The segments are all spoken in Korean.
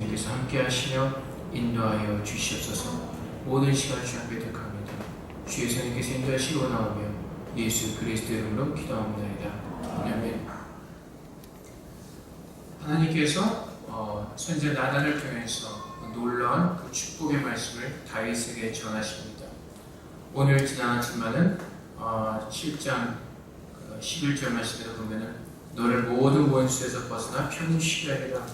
주님께서 함께 하시며 인도하여 주시옵소서. 모든 시간 주 앞에 득합니다. 주의 성령께서 인도하시고 나오며 예수 그리스도의 이름으로 기도합니다. 아멘. 하나님께서 선지자 나단을 통해서 놀라운 그 축복의 말씀을 다윗에게 전하십니다. 오늘 지나갔지만은 7장 11절 말씀에서 보면은 너를 모든 원수에서 벗어나 편히 쉬게 하리라.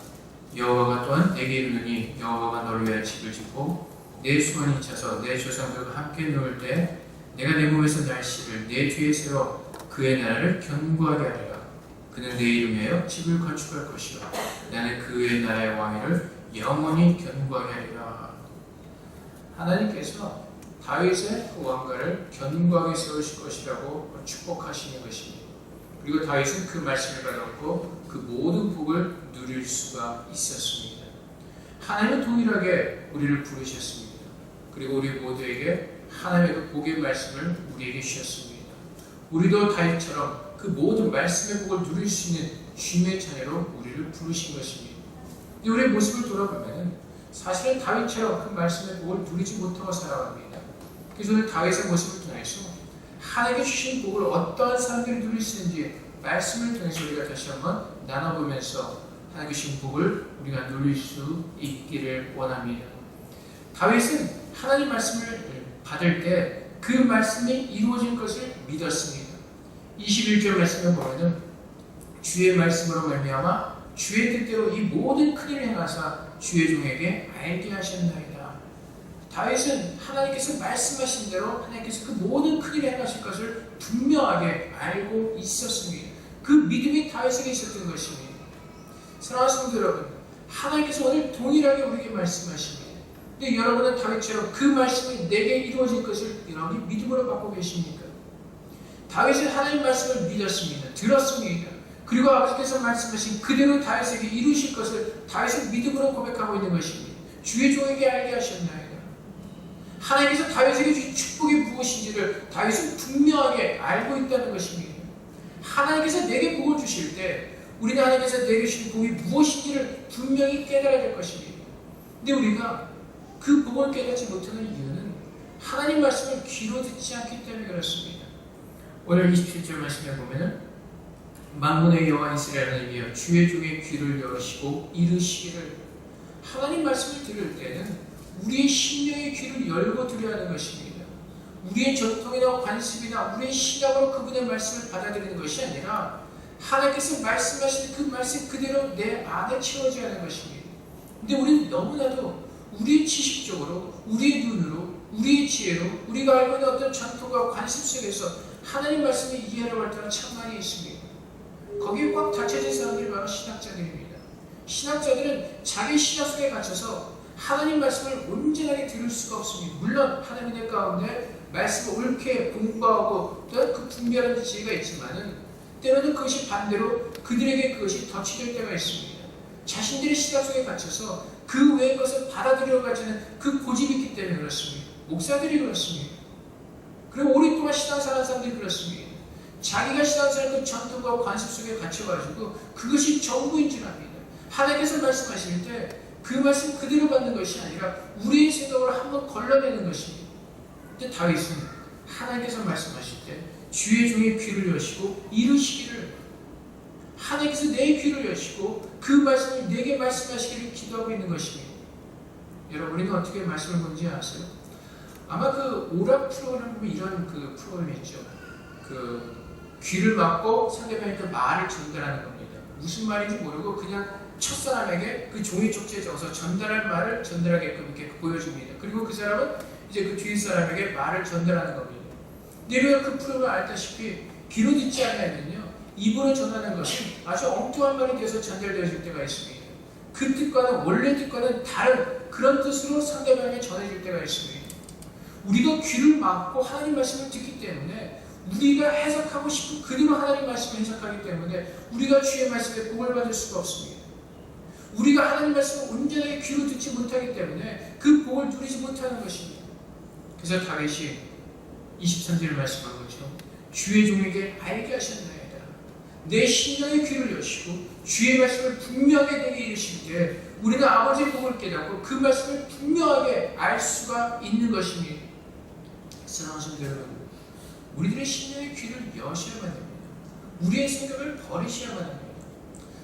여호와가 또한 내게 이르노니 여호와가 너를 위하여 집을 짓고 내 수완이 차서 내 조상들과 함께 누울 때 내가 내 몸에서 날씨를 내 뒤에 세워 그의 나라를 견고하게 하리라. 그는 내 이름하여 집을 건축할 것이요 나는 그의 나라의 왕위를 영원히 견고하게 하리라. 하나님께서 다윗의 그 왕가를 견고하게 세우실 것이라고 축복하시는 것입니다. 그리고 다윗은 그 말씀을 받았고 그 모든 복을 누릴 수가 있었습니다. 하나님은 동일하게 우리를 부르셨습니다. 그리고 우리 모두에게 하나님의 그 복의 말씀을 우리에게 주셨습니다. 우리도 다윗처럼 그 모든 말씀의 복을 누릴 수 있는 주님의 자녀로 우리를 부르신 것입니다. 우리의 모습을 돌아보면 사실은 다윗처럼 그 말씀의 복을 누리지 못하고 살아갑니다. 그래서 오늘 다윗의 모습을 통해서 하나님께 주신 복을 어떠한 사람들이 누릴 수 있는지 말씀을 통해서 우리가 다시 한번 나눠보면서 하나님께 주신 복을 우리가 누릴 수 있기를 원합니다. 다윗은 하나님 말씀을 받을 때 그 말씀이 이루어질 것을 믿었습니다. 21절 말씀에 보면 주의 말씀으로 말미암아 주의 뜻대로 이 모든 큰일을 행하사 주의 종에게 알게 하셨나이다. 다윗은 하나님께서 말씀하신 대로 하나님께서 그 모든 큰일을 행하실 것을 분명하게 알고 있었습니다. 그 믿음이 다윗에게 있었던 것입니다. 사랑하는 성도 여러분, 하나님께서 오늘 동일하게 우리에게 말씀하십니다. 근데 여러분은 다윗처럼 그 말씀이 내게 이루어질 것을 여러분이 믿음으로 받고 계십니까? 다윗은 하나님 말씀을 믿었습니다. 들었습니다. 그리고 아버지께서 말씀하신 그대로 다윗에게 이루실 것을 다윗은 믿음으로 고백하고 있는 것입니다. 주의 종에게 알게 하셨나이다. 하나님께서 다윗에게 주신 축복이 무엇인지를 다윗은 분명하게 알고 있다는 것입니다. 하나님께서 내게 복을 주실 때 우리는 하나님께서 내게 주신 복이 무엇인지를 분명히 깨달아야 될 것입니다. 근데 우리가 그 복을 깨닫지 못하는 이유는 하나님 말씀을 귀로 듣지 않기 때문에 그렇습니다. 오늘 27절 말씀에 보면은 만군의 여호와 이스라엘 하나님이여 주의 종의 귀를 열으시고 이르시기를. 하나님 말씀을 들을 때는 우리의 심령의 귀를 열고 들어야 하는 것입니다. 우리의 전통이나 관습이나 우리의 신앙으로 그분의 말씀을 받아들이는 것이 아니라 하나님께서 말씀하신 그 말씀 그대로 내 안에 채워져야 하는 것입니다. 근데 우리는 너무나도 우리의 지식적으로, 우리의 눈으로, 우리의 지혜로 우리가 알고 있는 어떤 전통과 관습 속에서 하나님 말씀을 이해하려고 할 때는 참 많이 있습니다. 거기에 꽉 닫혀진 사람들이 바로 신학자들입니다. 신학자들은 자기 신학 속에 갇혀서 하나님 말씀을 온전하게 들을 수가 없습니다. 물론 하나님의 가운데 말씀을 옳게 공부하고 또 그 분별하는 지혜가 있지만은 때로는 그것이 반대로 그들에게 그것이 덧치될 때가 있습니다. 자신들의 신학 속에 갇혀서 그 외의 것을 받아들이려고 하지는 그 고집이 있기 때문에 그렇습니다. 목사들이 그렇습니다. 그리고 오랫동안 신앙생활하는 사람들이 그렇습니다. 자기가 신앙생활 그 전통과 관습 속에 갇혀가지고 그것이 전부인 줄 압니다. 하나님께서 말씀하실 때 그 말씀 그대로 받는 것이 아니라 우리의 생각으로 한번 걸러내는 것입니다. 근데 다윗은 하나님께서 말씀하실 때 주의 종의 귀를 여시고 이르시기를, 하나님께서 내 귀를 여시고 그 말씀을 내게 말씀하시기를 기도하고 있는 것입니다. 여러분, 우리는 어떻게 말씀을 보는지 아세요? 아마 그 오락 프로그램 보면 이런 그 프로그램이 있죠. 그 귀를 막고 상대방에게 말을 전달하는 겁니다. 무슨 말인지 모르고 그냥 첫사람에게 그 종이 쪽지에 적어서 전달할 말을 전달하게끔 이렇게 보여줍니다. 그리고 그 사람은 이제 그 뒤에 사람에게 말을 전달하는 겁니다. 근데 우리가 그 프로그램을 알다시피 귀로 듣지 않으면요 입으로 전하는 것이 아주 엉뚱한 말이 돼서 전달되어질 때가 있습니다. 그 뜻과는 원래 뜻과는 다른 그런 뜻으로 상대방에게 전해질 때가 있습니다. 우리도 귀를 막고 하나님 말씀을 듣기 때문에 우리가 해석하고 싶은 그대로 하나님 말씀을 해석하기 때문에 우리가 주의 말씀에 복을 받을 수가 없습니다. 우리가 하나님 말씀을 온전하게 귀로 듣지 못하기 때문에 그 복을 누리지 못하는 것입니다. 그래서 다윗이 23절을 말씀한 거죠. 주의 종에게 알게 하셨나이다. 내 심령의 귀를 여시고 주의 말씀을 분명하게 내게 이르실 때 우리는 아버지의 복을 깨닫고 그 말씀을 분명하게 알 수가 있는 것입니다. 사랑하는 성도 여러분, 우리들의 심령의 귀를 여셔야만 됩니다. 우리의 생각을 버리셔야만 합니다.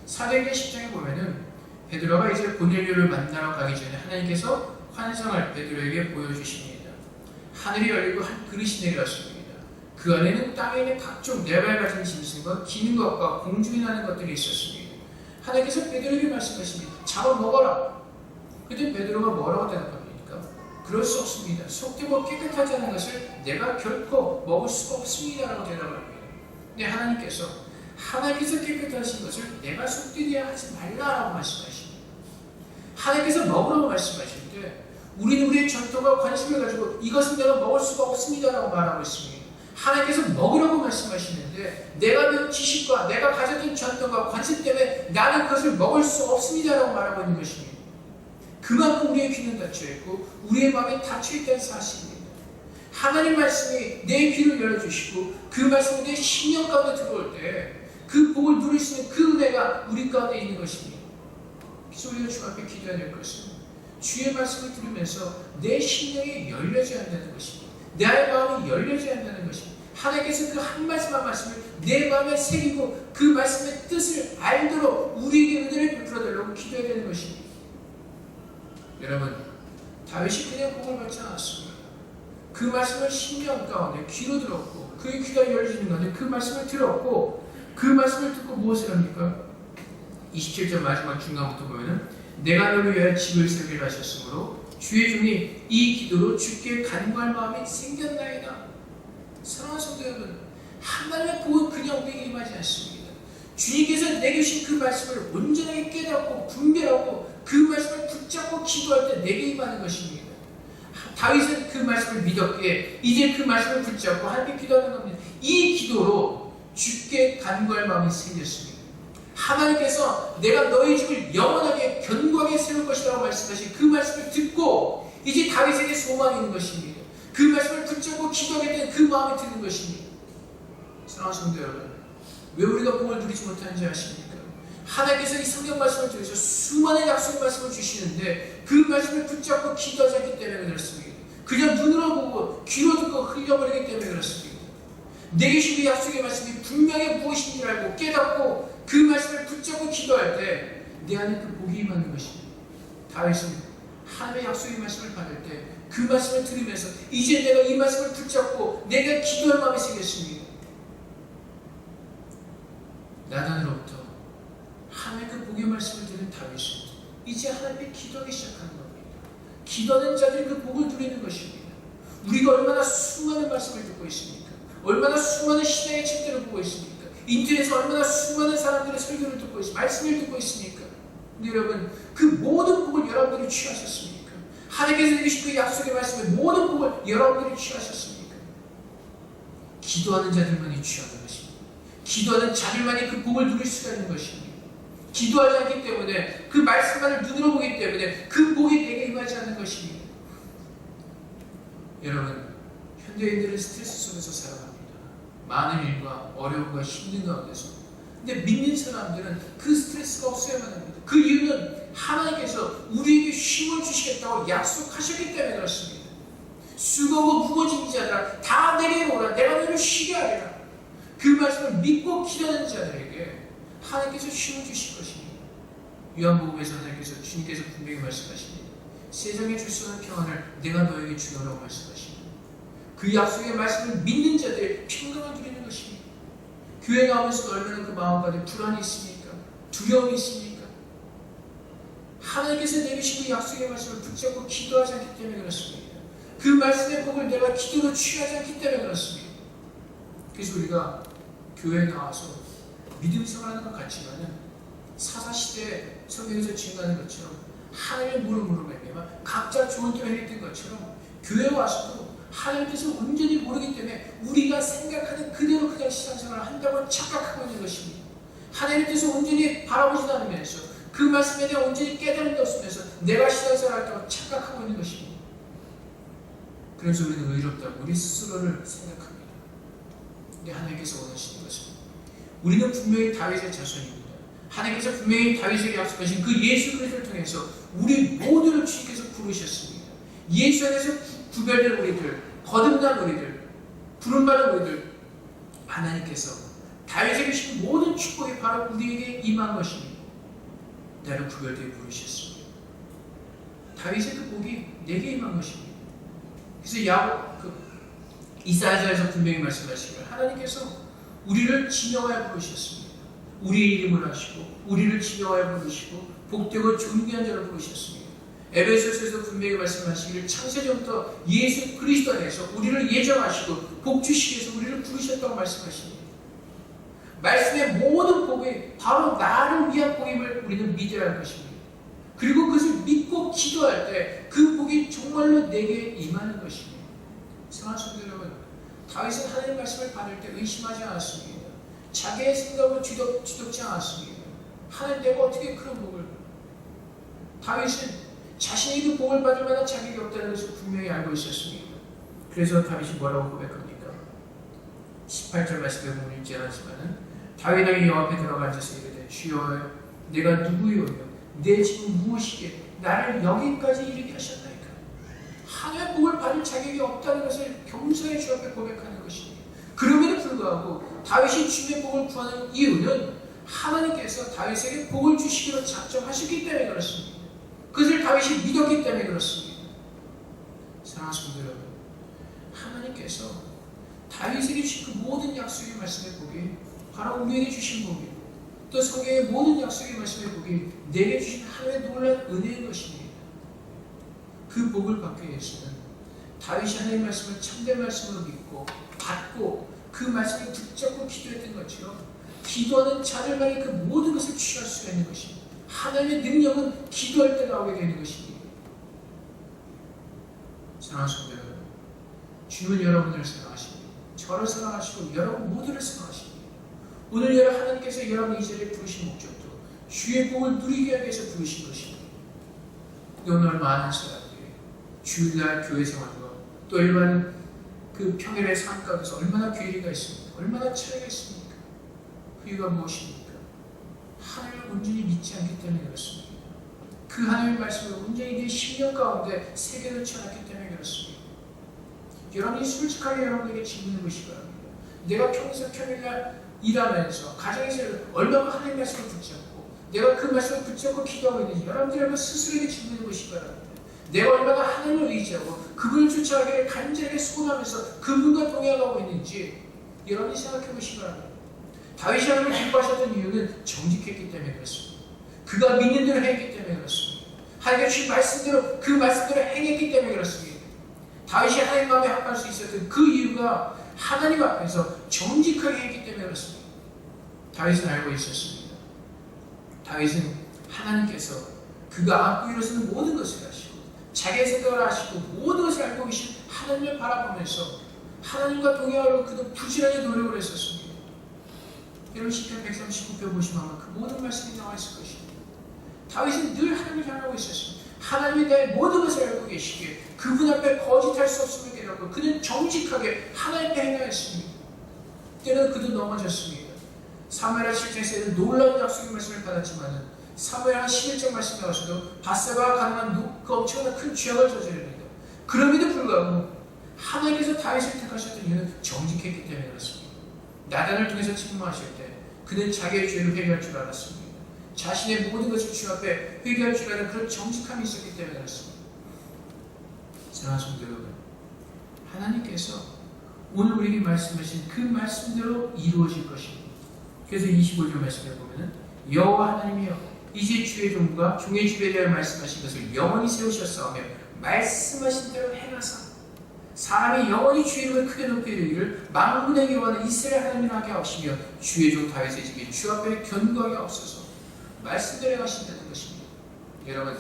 사도행전 10장에 보면은 베드로가 이제 고넬료를 만나러 가기 전에 하나님께서 환상을 베드로에게 보여주십니다. 하늘이 열리고 한 그릇이 내려왔습니다. 그 안에는 땅에 있는 각종 네발 같은 짐승과 기는 것과 공중에 나는 것들이 있었습니다. 하나님께서 베드로에게 말씀하십니다. 잡아 먹어라. 그때 베드로가 뭐라고 대답합니까? 그럴 수 없습니다. 속되고 깨끗하지 않은 것을 내가 결코 먹을 수가 없습니다. 라고 대답합니다. 근데 하나님께서 깨끗하신 것을 내가 속되게 하지 말라라고 말씀하십니다. 하나님께서 먹으라고 말씀하실 때 우리는 우리의 전통과 관심을 가지고 이것은 내가 먹을 수가 없습니다 라고 말하고 있습니다. 하나님께서 먹으라고 말씀하시는데 내가 그 지식과 내가 가졌던 전통과 관습 때문에 나는 그것을 먹을 수 없습니다 라고 말하고 있는 것입니다. 그만큼 우리의 귀는 닫혀있고 우리의 마음이 닫혀있다는 사실입니다. 하나님 말씀이 내 귀를 열어주시고 그 말씀이 내 심령 가운데 들어올 때 그 복을 누릴 수 있는 그 은혜가 우리 가운데 있는 것입니다. 그래서 우리가 주 앞에 기도해야 될 것은 주의 말씀을 들으면서 내 심령이 열려져야 한다는 것입니다. 나의 마음이 열려져야 한다는 것입니다. 하나님께서 그 한 말씀 한 말씀을 내 마음에 새기고 그 말씀의 뜻을 알도록 우리에게 은혜를 베풀어 달라고 기도해야 되는 것입니다. 여러분, 다윗이 그냥 복을 받지 않았습니다. 그 말씀을 심령 가운데 귀로 들었고 그의 귀가 열리는 가운데 그 말씀을 들었고 그 말씀을 듣고 무엇을 합니까? 27절 마지막 중간부터 보면은 내가 너를 위하여 집을 세우기를 하셨으므로 주의 종이 이 기도로 주께 간구할 마음이 생겼나이다. 사랑하는 성도 여러분, 하나님의 복은 그냥 우리에게 임하지 않습니다. 주님께서 내게 주신 그 말씀을 온전하게 깨닫고 분별하고 그 말씀을 붙잡고 기도할 때 내게 임하는 것입니다. 다윗은 그 말씀을 믿었기에 이제 그 말씀을 붙잡고 하나님께 기도하는 겁니다. 이 기도로 주께 간구할 마음이 생겼습니다. 하나님께서 내가 너희 집을 영원하게 견고하게 세울 것이라고 말씀하신 그 말씀을 듣고 이제 다윗에게 소망이 있는 것입니다. 그 말씀을 붙잡고 기도하게 된 그 마음이 드는 것입니다. 사랑하는 성도 여러분, 왜 우리가 복을 누리지 못하는지 아십니까? 하나님께서 이 성경 말씀을 통해서 수많은 약속의 말씀을 주시는데 그 말씀을 붙잡고 기도하지 않기 때문에 그렇습니다. 그냥 눈으로 보고 귀로 듣고 흘려버리기 때문에 그렇습니다. 내게 주신 그 약속의 말씀이 분명히 무엇인지 알고 깨닫고 그 말씀을 붙잡고 기도할 때 내 안에 그 복이 임하는 것입니다. 다윗은 하나님의 약속의 말씀을 받을 때 그 말씀을 들으면서 이제 내가 이 말씀을 붙잡고 내가 기도할 마음이 생겼습니다. 나단으로부터 하나님의 그 복의 말씀을 들은 다윗은 이제 하나님께 기도하기 시작하는 겁니다. 기도하는 자들이 그 복을 누리는 것입니다. 우리가 얼마나 수많은 말씀을 듣고 있습니까? 얼마나 수많은 시대의 책들을 보고 있습니까? 인터넷에서 얼마나 수많은 사람들의 설교를 듣고 있습니까? 말씀을 듣고 있습니까? 근데 여러분, 그 모든 복을 여러분들이 취하셨습니까? 하나님께서 내주신 그 약속의 말씀에 모든 복을 여러분들이 취하셨습니까? 기도하는 자들만이 취하는 것입니다. 기도하는 자들만이 그 복을 누릴 수가 있는 것입니다. 기도하지 않기 때문에 그 말씀만을 눈으로 보기 때문에 그 복이 내게 임하지 않는 것입니다. 여러분, 현대인들은 스트레스 속에서 살아갑니다. 많은 일과 어려움과 힘든 가운데서. 근데 믿는 사람들은 그 스트레스가 없어야만 합니다. 그 이유는 하나님께서 우리에게 쉼을 주시겠다고 약속하셨기 때문에 그렇습니다. 수고하고 무거워진 자들아 다 내게 오라. 내가 너를 쉬게 하리라. 그 말씀을 믿고 기도하는 자들에게 하나님께서 쉼을 주실 것입니다. 요한복음에서 하나님께서 주님께서 분명히 말씀하십니다. 세상에 줄 수 없는 평안을 내가 너에게 주노라고 말씀하십니다. 그 약속의 말씀을 믿는 자들의 평강을 누리는 것입니다. 교회 나오면서도 얼마나 그 마음 가운데 불안이 있습니까? 두려움이 있습니까? 하나님께서 내주신 그 약속의 말씀을 붙잡고 기도하지 않기 때문에 그렇습니다. 그 말씀의 복을 내가 기도로 취하지 않기 때문에 그렇습니다. 그래서 우리가 교회에 나와서 믿음 생활하는 것 같지만은 사사시대 성경에서 증거하는 것처럼 하나님의 물음으로 말미암아 각자 좋은 대로 했던 것처럼 교회에 와서도 하나님께서 온전히 모르기 때문에 우리가 생각하는 그대로 그냥 신앙생활을 한다고 착각하고 있는 것입니다. 하나님께서 온전히 바라보지도 않으면서 그 말씀에 대해 온전히 깨달은 게 없으면서 내가 신앙생활을 한다고 착각하고 있는 것입니다. 그래서 우리는 의롭다고 우리 스스로를 생각합니다. 근데 하나님께서 원하시는 것은 우리는 분명히 다윗의 자손입니다. 하나님께서 분명히 다윗에게 약속하신 그 예수 그리스도를 통해서 우리 모두를 주님께서 부르셨습니다. 예수 안에서 구별된 우리들, 거듭난 우리들, 부름받은 우리들, 하나님께서 다윗에게 주신 모든 축복이 바로 우리에게 임한 것입니다. 나를 구별되어 부르셨습니다. 다윗의 그 복이 내게 임한 것입니다. 그래서 이사야서에서 분명히 말씀하시기를 하나님께서 우리를 지명하여 부르셨습니다. 우리의 이름을 하시고 우리를 지명하여 부르시고 복되고 존귀한 자로 부르셨습니다. 에베소서에서 분명히 말씀하시기를 창세전부터 예수 그리스도 안에서 우리를 예정하시고 복 주시기 위해서 우리를 부르셨다고 말씀하십니다. 말씀의 모든 복이 바로 나를 위한 복임을 우리는 믿어야 할 것입니다. 그리고 그것을 믿고 기도할 때 그 복이 정말로 내게 임하는 것입니다. 사랑하는 성도 여러분, 다윗은 하나님의 말씀을 받을 때 의심하지 않았습니다. 자기의 생각으로 뒤덮지 않았습니다. 하나님, 내가 어떻게 그런 복을? 다윗은 자신이 그 복을 받을 만한 자격이 없다는 것을 분명히 알고 있었습니다. 그래서 다윗이 뭐라고 고백합니까? 18절 말씀에 보면 읽지 않았지만은 다윗이 여호와 앞에 들어가 앉아서 이르되 주여 내가 누구요? 내 집은 무엇이기에 나를 여기까지 이르게 하셨나이까? 하나님의 복을 받을 자격이 없다는 것을 겸손히 주 앞에 고백하는 것입니다. 그럼에도 불구하고 다윗이 주님의 복을 구하는 이유는 하나님께서 다윗에게 복을 주시기로 작정하셨기 때문에 그렇습니다. 그것을 다윗이 믿었기 때문에 그렇습니다. 사랑하는 성도 여러분, 하나님께서 다윗에게 주신 그 모든 약속의 말씀의 복이 바로 우리에게 주신 복이고 또 성경의 모든 약속의 말씀의 복이 내게 주신 하나님의 놀라운 은혜인 것입니다. 그 복을 받기 위해서는 다윗이 하나님의 말씀을 참된 말씀으로 믿고 받고 그 말씀을 붙잡고 기도했던 것처럼 기도하는 자들만이 그 모든 것을 취할 수가 있는 것입니다. 하나님의 능력은 기도할 때 나오게 되는 것입니다. 사랑하는 성도 여러분, 주님은 여러분을 사랑하십니다. 저를 사랑하시고 여러분 모두를 사랑하십니다. 오늘 여러분 하나님께서 여러분 이 자리에 부르신 목적도 주의 복을 누리게 하기 위해서 부르신 것입니다. 오늘 많은 사람들이 주일날 교회 생활과 또 일반 그 평일의 삶 가운데서 얼마나 괴리가 있습니까? 얼마나 차이가 있습니까? 그 이유가 무엇입니까? 하나님을 온전히 믿지 않기 때문에 그렇습니다. 그 하나님의 말씀을 온전히 내 심령 가운데 새겨놓지 않았기 때문에 그렇습니다. 여러분이 솔직하게 여러분에게 질문해 보시기 바랍니다. 내가 평일날 일하면서 가정에서 얼마나 하나님의 말씀을 붙잡고 내가 그 말씀을 붙잡고 기도하고 있는지 여러분들이 한번 스스로에게 질문해 보시기 바랍니다. 내가 얼마나 하나님을 의지하고 그분을 쫓아가기를 간절하게 소원하면서 그분과 동행하고 있는지 여러분이 생각해 보시기 바랍니다. 다윗이 하나님을 기뻐하셨던 이유는 정직했기 때문에 그렇습니다. 그가 믿는 대로 행했기 때문에 그렇습니다. 하나님의 주신 말씀대로 그 말씀대로 행했기 때문에 그렇습니다. 다윗이 하나님 마음에 합할 수 있었던 그 이유가 하나님 앞에서 정직하게 했기 때문에 그렇습니다. 다윗은 알고 있었습니다. 다윗은 하나님께서 그가 안고 일어서는 모든 것을 아시고 자기의 생각을 아시고 모든 것을 알고 계신 하나님을 바라보면서 하나님과 동행하려고 그는 부지런히 노력을 했었습니다. 여러분 시편 139편 보시면 그 모든 말씀이 나와 있을 것입니다. 다윗은 늘 하나님을 향하고 있었습니다. 하나님이 나의 모든 것을 알고 계시기에 그분 앞에 거짓할 수 없음을 깨닫고 그는 정직하게 하나님 앞에 행하였습니다. 때는 그도 넘어졌습니다. 사무엘하 7장에서는 놀라운 약속의 말씀을 받았지만 사무엘하 11장 말씀에 와서도 바세바가 가능한 그 엄청난 큰 죄악을 저지릅니다. 그럼에도 불구하고 하나님께서 다윗을 택하셨던 이유는 정직했기 때문에 그렇습니다. 나단을 통해서 책망하실 때 그는 자기의 죄를 회개할 줄 알았습니다. 자신의 모든 것을 주 앞에 회개할 줄 아는 그런 정직함이 있었기 때문에 그렇습니다. 사랑하는 성도 여러분, 하나님께서 오늘 우리에게 말씀하신 그 말씀대로 이루어질 것입니다. 그래서 25절 말씀에 보면 여호와 하나님이여 이제 주의 종과 종의 집에 대하여 말씀하신 것을 영원히 세우셨사오며 말씀하신 대로 행하사 사람이 영원히 주의 이름을 크게 높여 이르기를 만군의 여호와는 이스라엘 하나님을 하게 하시며 주의 종 다윗의 집이 주 앞에 견고하게 없어서 말씀대로 행하신다는 것입니다. 여러분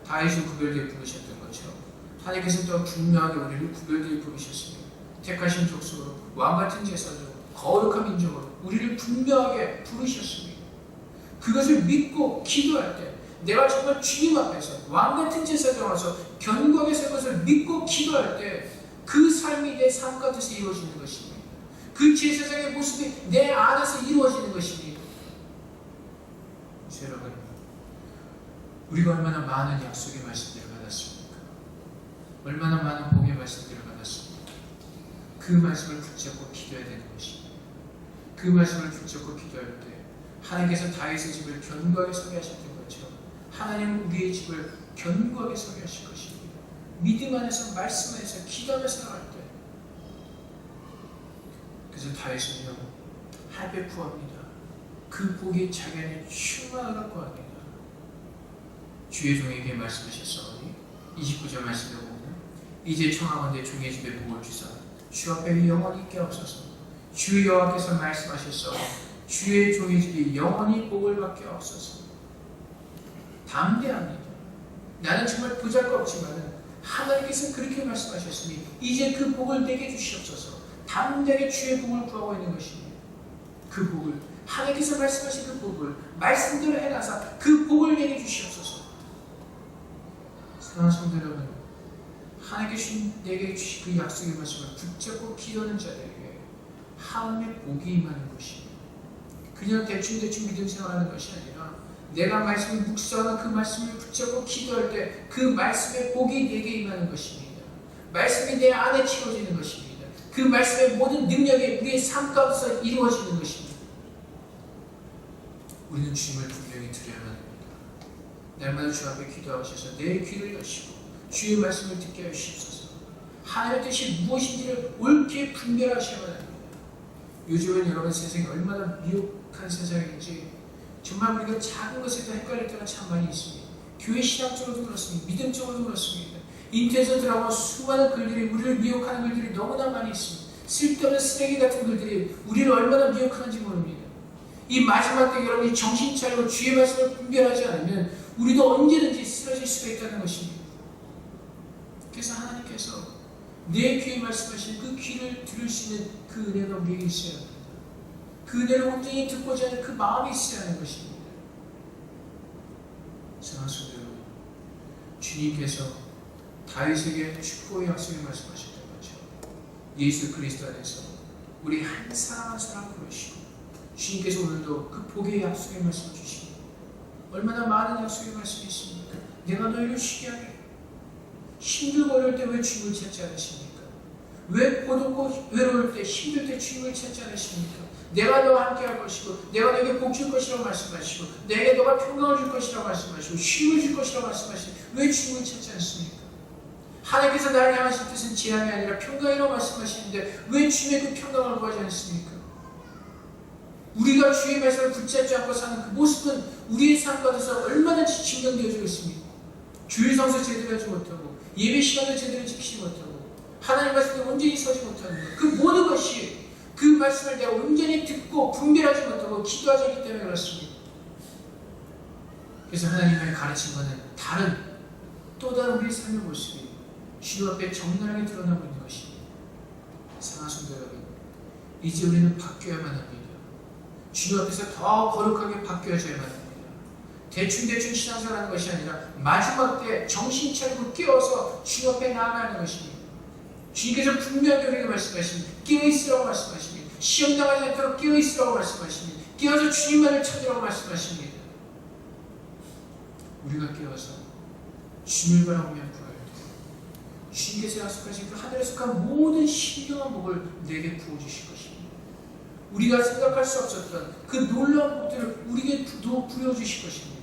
다윗을 구별되게 부르셨던 것처럼 하나님께서 또 분명하게 우리를 구별되게 부르셨습니다. 택하신 족속으로 왕같은 제사장으로 거룩한 민족으로 우리를 분명하게 부르셨습니다. 그것을 믿고 기도할 때 내가 정말 주님 앞에서 왕같은 제사장으로서 견고하게 설 것을 믿고 기도할 때 그 삶이 내 삶 가운데서 이루어지는 것입니다. 그 제사장의 모습이 내 안에서 이루어지는 것입니다. 여러분, 우리가 얼마나 많은 약속의 말씀들을 받았습니까? 얼마나 많은 복의 말씀들을 받았습니까? 그 말씀을 붙잡고 기도해야 되는 것입니다. 그 말씀을 붙잡고 기도할 때 하나님께서 다윗의 집을 견고하게 서게 하셨던 것처럼 하나님은 우리의 집을 견고하게 서게 하실 것입니다. 믿음 안에서, 말씀 안에서, 기도하면서 나갈 때. 그래서 다윗은요, 할배 구합니다. 그 복이 자기 안에 충만하다고 구합니다. 주의 종에게 말씀하셨사오니 29절 말씀을 보면 이제 청하건대 종의 집에 복을 주사 주 앞에 영원히 있게 없소서. 주 여호와께서 말씀하셨사오니 주의 종의 집이 영원히 복을 받게 없소서. 담대합니다. 나는 정말 보잘것없지만 하나님께서 그렇게 말씀하셨으니 이제 그 복을 내게 주시옵소서. 담대하게 주의 복을 구하고 있는 것입니다. 그 복을, 하나님께서 말씀하신 그 복을 말씀대로 해놔서 그 복을 내게 주시옵소서. 사랑하는 성도 여러분, 하나님께서 내게 주신 그 약속의 말씀을 붙잡고 기도하는 자들에게 하나님의 복이 임하는 것입니다. 그냥 대충 믿음 생활하는 것이 아니라 내가 말씀을 묵상하는 그 말씀을 붙잡고 기도할 때 그 말씀의 복이 내게 임하는 것입니다. 말씀이 내 안에 채워지는 것입니다. 그 말씀의 모든 능력이 우리의 삶 가운데서 이루어지는 것입니다. 우리는 주님을 분명히 드려야만 합니다. 날마다 주 앞에 기도하셔서 내 귀를 여시고 주의 말씀을 듣게 하시옵소서. 하나님의 뜻이 무엇인지를 옳게 분별하셔야만 합니다. 요즘은 여러분 세상이 얼마나 미혹한 세상인지 정말 우리가 작은 것에도 헷갈릴 때가 참 많이 있습니다. 교회 신앙적으로도 그렇습니다. 믿음적으로도 그렇습니다. 인터넷에 들어가면 수많은 글들이 우리를 미혹하는 글들이 너무나 많이 있습니다. 쓸데없는 쓰레기 같은 글들이 우리를 얼마나 미혹하는지 모릅니다. 이 마지막 때 여러분이 정신 차리고 주의 말씀을 분별하지 않으면 우리도 언제든지 쓰러질 수가 있다는 것입니다. 그래서 하나님께서 내 귀에 말씀하신 그 귀를 들을 수 있는 그 은혜가 우리에게 있어야 합니다. 그 은혜를 온전히 듣고자 하는 그 마음이 있어야 하는 것입니다. 사랑하는 성도 여러분, 주님께서 다윗에게 축복의 약속을 말씀하셨던 것처럼 예수 그리스도 안에서 우리 한 사람 한 사람 부르시고 주님께서 오늘도 그 복의 약속의 말씀을 주십니다. 얼마나 많은 약속의 말씀이 있습니까? 내가 너희를 쉬게 하게. 힘들고 어려울 때 왜 주님을 찾지 않으십니까? 왜 고독고 외로울 때 힘들 때 주님을 찾지 않으십니까? 내가 너와 함께 할 것이고 내가 너에게 복 줄 것이라고 말씀하시고 내게 너가 평강을 줄 것이라고 말씀하시고 쉼을 줄 것이라고 말씀하시고 왜 주님을 찾지 않습니까? 하나님께서 나를 향하신 뜻은 재앙이 아니라 평강이라고 말씀하시는데 왜 주님의 그 평강을 구하지 않습니까? 우리가 주의 말씀을 붙잡지 않고 사는 그 모습은 우리의 삶 가운데서 얼마나 증명되어지고 있습니까? 주일 성수 제대로 하지 못하고 예배 시간을 제대로 지키지 못하고 하나님 말씀에 온전히 서지 못하는 것, 그 모든 것이 그 말씀을 내가 온전히 듣고 분별하지 못하고 기도하지 않기 때문에 그렇습니다. 그래서 하나님의 가르침과는 다른 또 다른 우리의 삶의 모습이 주님 앞에 적나라하게 드러나고 있는 것입니다. 사랑하는 성도 여러분, 이제 우리는 바뀌어야만 합니다. 주님 앞에서 더 거룩하게 바뀌어져야만 합니다. 대충 신앙생활하는 것이 아니라 마지막 때 정신 차리고 깨어서 주님 앞에 나아가는 것입니다. 주님께서 분명히 우리에게 말씀하십니다. 깨어있으라고 말씀하십니다. 시험당하지 않도록 깨어있으라고 말씀하십니다. 깨어서 주님만을 찾으라고 말씀하십니다. 우리가 깨어서 주님을 바라보며 구할 때 주님께서 약속하신 그 하늘에 속한 모든 신령한 복을 내게 부어주실 것입니다. 우리가 생각할 수 없었던 그 놀라운 복들을 우리에게 부어주실 것입니다.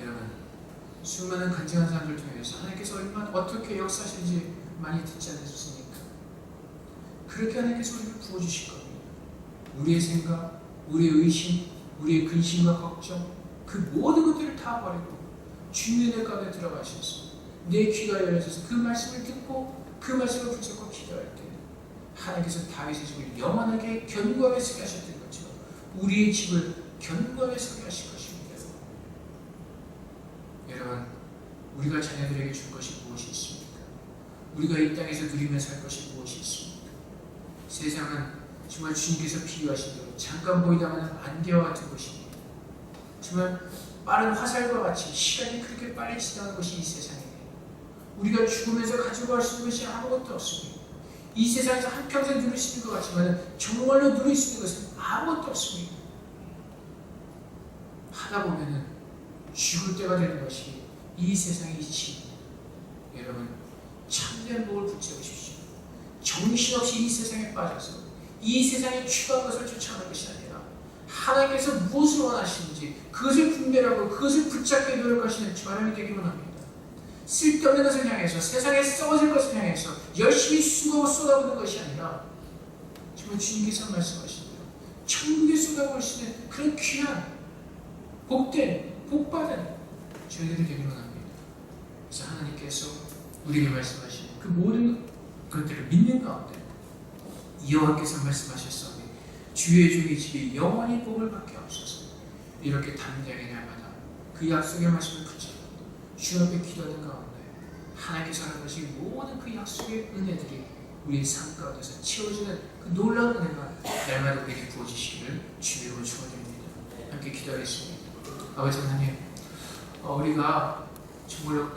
여러분, 수많은 간증한 사람들 통해서 하나님께서 얼마나 어떻게 역사하시는지 많이 듣지 않으셨습니까? 그렇게 하나님께서 우리를 부어주실 겁니다. 우리의 생각, 우리의 의심, 우리의 근심과 걱정, 그 모든 것들을 다 버리고 주님의 은혜 가운데 들어가셔서 내 귀가 열려져서 그 말씀을 듣고 그 말씀을 붙잡고 기도할 때 하나님께서 다윗의 집을 영원하게 견고하게 서게 하셨던 것처럼 우리의 집을 견고하게 서게 하실 것입니다. 여러분, 우리가 자녀들에게 줄 것이 무엇이 있습니까? 우리가 이 땅에서 누리며 살 것이 무엇이 있습니까? 세상은 정말 주님께서 필요하신 대로 잠깐 보이다가는 안개와 같은 것입니다. 정말 빠른 화살과 같이 시간이 그렇게 빨리 지나가는 것이 이 세상이에요. 우리가 죽으면서 가지고 갈 수 있는 것이 아무것도 없습니다. 이 세상에서 한평생 누릴 수 있는 것 같지만 정말로 누릴 수 있는 것은 아무것도 없습니다. 하다 보면은 죽을 때가 되는 것이 이 세상의 이치입니다. 여러분, 참된 복을 붙잡으십시오. 정신없이 이 세상에 빠져서 이 세상에 취한 것을 쫓아가는 것이 아니라 하나님께서 무엇을 원하시는지 그것을 분별하고 그것을 붙잡게 노력하시는 저녁이 되기를 원합니다. 쓸데없는 것을 향해서, 세상에 썩어질 것을 향해서 열심히 수고하고 쏟아부는 것이 아니라 정말 주님께서 말씀하신 대로 천국에 쏟아부을 수 있는 그런 귀한 복된, 복받은 저희들이 되기를 원합니다. 그래서 하나님께서 우리에게 말씀하신 그 모든 것들을 믿는 가운데 여호와께서 말씀하셨사오니 주의 종의 집이 영원히 복을 받게 하옵소서. 이렇게 담대하게 날마다 그 약속의 말씀을 붙잡고 주 앞에 기도하는 가운데 하나님께서 하는 것이 모든 그 약속의 은혜들이 우리의 삶 가운데서 채워지는 그 놀라운 은혜가 날마다 우리에게 부어지시기를 주님으로 축원드립니다. 함께 기도하겠습니다. 아버지 하나님, 우리가 정말로